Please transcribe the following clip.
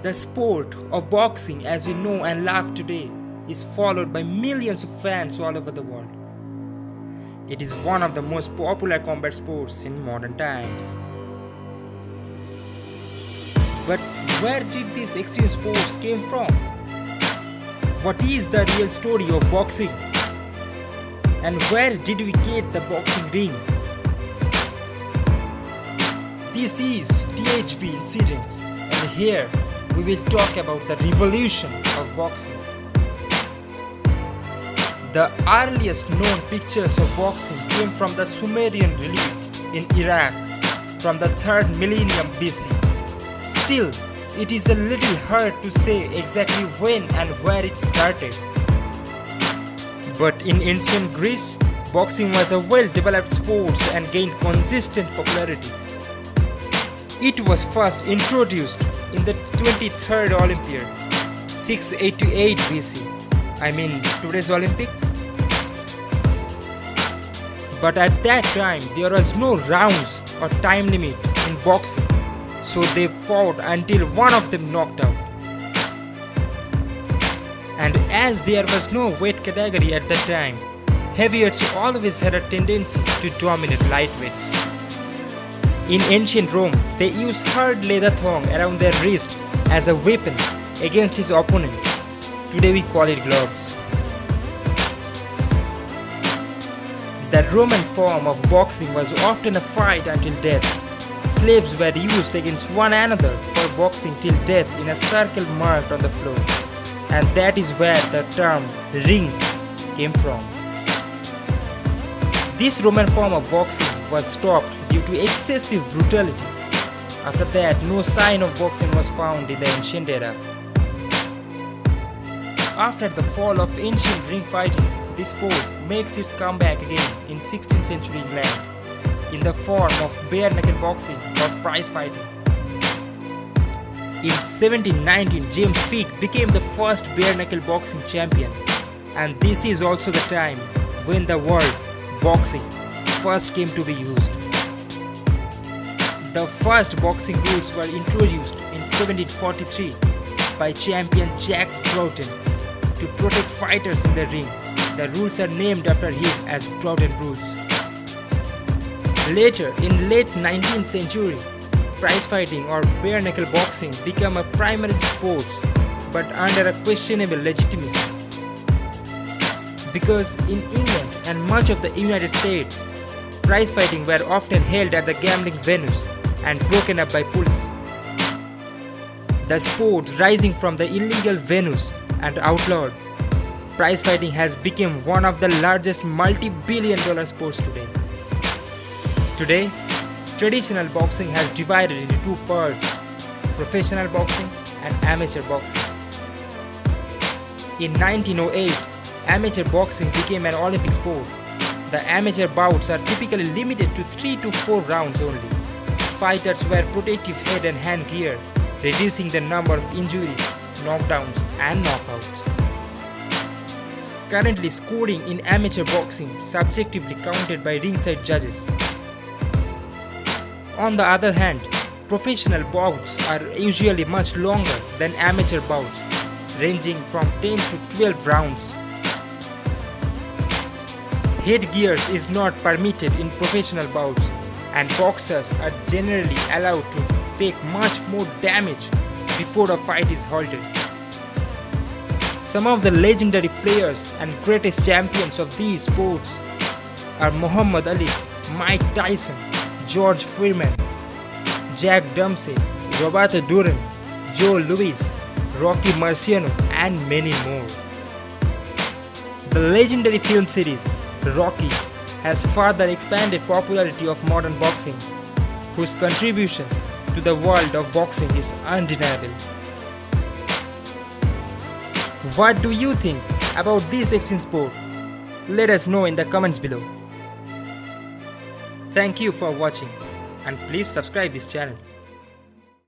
The sport of boxing as we know and love today is followed by millions of fans all over the world. It is one of the most popular combat sports in modern times. But where did these extreme sports came from? What is the real story of boxing? And where did we get the boxing ring? This is THB Incidents, and here we will talk about the revolution of boxing. The earliest known pictures of boxing came from the Sumerian relief in Iraq from the 3rd millennium BC. Still, it is a little hard to say exactly when and where it started. But in ancient Greece, boxing was a well-developed sport and gained consistent popularity. It was first introduced in the 23rd Olympiad, 688 BC. I mean today's Olympic. But at that time there was no rounds or time limit in boxing, so they fought until one of them knocked out. And as there was no weight category at that time, heavyweights always had a tendency to dominate lightweights. In ancient Rome, they used hard leather thong around their wrist as a weapon against his opponent. Today we call it gloves. The Roman form of boxing was often a fight until death. Slaves were used against one another for boxing till death in a circle marked on the floor. And that is where the term ring came from. This Roman form of boxing was stopped due to excessive brutality. After that, no sign of boxing was found in the ancient era. After the fall of ancient ring fighting, this sport makes its comeback again in 16th century England in the form of bare-knuckle boxing or prize fighting. In 1719, James Fick became the first bare-knuckle boxing champion, and this is also the time when the word boxing first came to be used. The first boxing rules were introduced in 1743 by champion Jack Broughton to protect fighters in the ring. The rules are named after him as Broughton Rules. Later, in late 19th century, prize fighting or bare-knuckle boxing became a primary sport, but under a questionable legitimacy. Because in England and much of the United States, prize fighting were often held at the gambling venues and broken up by police. The sport rising from the illegal venues and outlawed, prize fighting has become one of the largest multi-billion-dollar sports today. Today, traditional boxing has divided into two parts: professional boxing and amateur boxing. In 1908, amateur boxing became an Olympic sport. The amateur bouts are typically limited to 3 to 4 rounds only. Fighters wear protective head and hand gear, reducing the number of injuries, knockdowns and knockouts. Currently, scoring in amateur boxing subjectively counted by ringside judges. On the other hand, professional bouts are usually much longer than amateur bouts, ranging from 10 to 12 rounds. Headgear is not permitted in professional bouts, and boxers are generally allowed to take much more damage before a fight is halted. Some of the legendary players and greatest champions of these sports are Muhammad Ali, Mike Tyson, George Foreman, Jack Dempsey, Roberto Duran, Joe Louis, Rocky Marciano, and many more. The legendary film series Rocky has further expanded popularity of modern boxing, whose contribution to the world of boxing is undeniable. What do you think about this extreme sport? Let us know in the comments below. Thank you for watching, and please subscribe this channel.